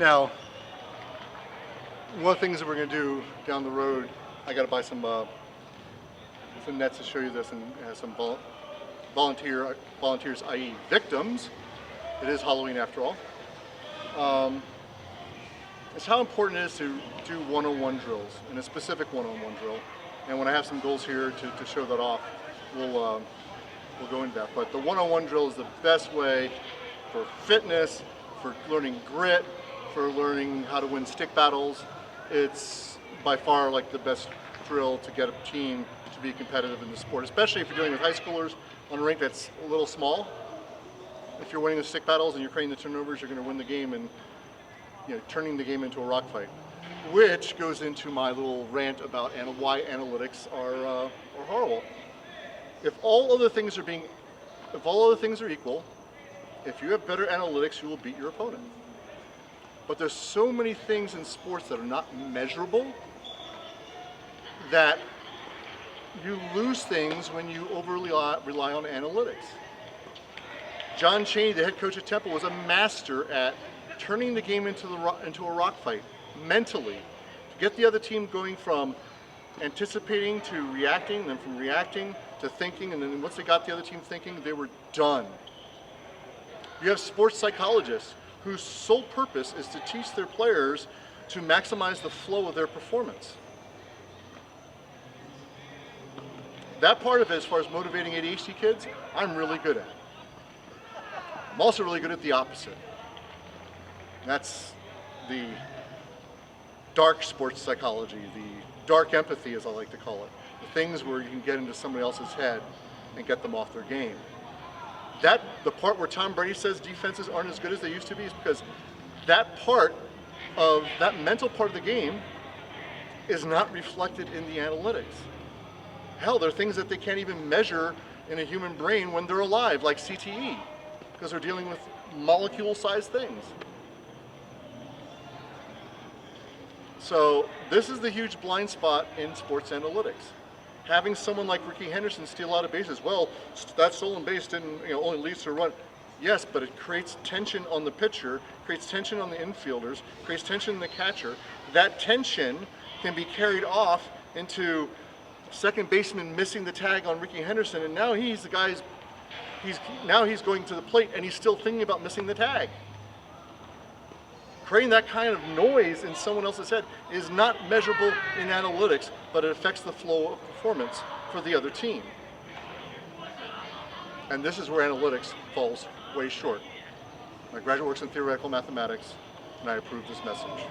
Now, one of the things that we're going to do down the road, I got to buy some nets to show you this, and it has some volunteers, i.e. victims. It is Halloween after all. It's how important it is to do one-on-one drills, and a specific one-on-one drill. And when I have some goals here to show that off, we'll go into that. But the one-on-one drill is the best way for fitness, for learning grit, for learning how to win stick battles. It's by far like the best drill to get a team to be competitive in the sport, especially if you're dealing with high schoolers on a rink that's a little small. If you're winning the stick battles and you're creating the turnovers, you're going to win the game and turning the game into a rock fight. Which goes into my little rant about why analytics are horrible. If all other things are equal, if you have better analytics, you will beat your opponent. But there's so many things in sports that are not measurable that you lose things when you overly rely on analytics. John Chaney, the head coach at Temple, was a master at turning the game into a rock fight mentally, to get the other team going from anticipating to reacting, then from reacting to thinking, and then once they got the other team thinking, they were done. You have sports psychologists whose sole purpose is to teach their players to maximize the flow of their performance. That part of it, as far as motivating ADHD kids, I'm really good at. I'm also really good at the opposite. That's the dark sports psychology, the dark empathy, as I like to call it. The things where you can get into somebody else's head and get them off their game. The part where Tom Brady says defenses aren't as good as they used to be is because that mental part of the game is not reflected in the analytics. Hell, there are things that they can't even measure in a human brain when they're alive, like CTE, because they're dealing with molecule-sized things. So this is the huge blind spot in sports analytics. Having someone like Rickey Henderson steal out of bases, well, that stolen base didn't, only leads to a run. Yes, but it creates tension on the pitcher, creates tension on the infielders, creates tension in the catcher. That tension can be carried off into second baseman missing the tag on Rickey Henderson, and now he's going to the plate and he's still thinking about missing the tag. Creating that kind of noise in someone else's head is not measurable in analytics, but it affects the flow of performance for the other team. And this is where analytics falls way short. My graduate works in theoretical mathematics, and I approve this message.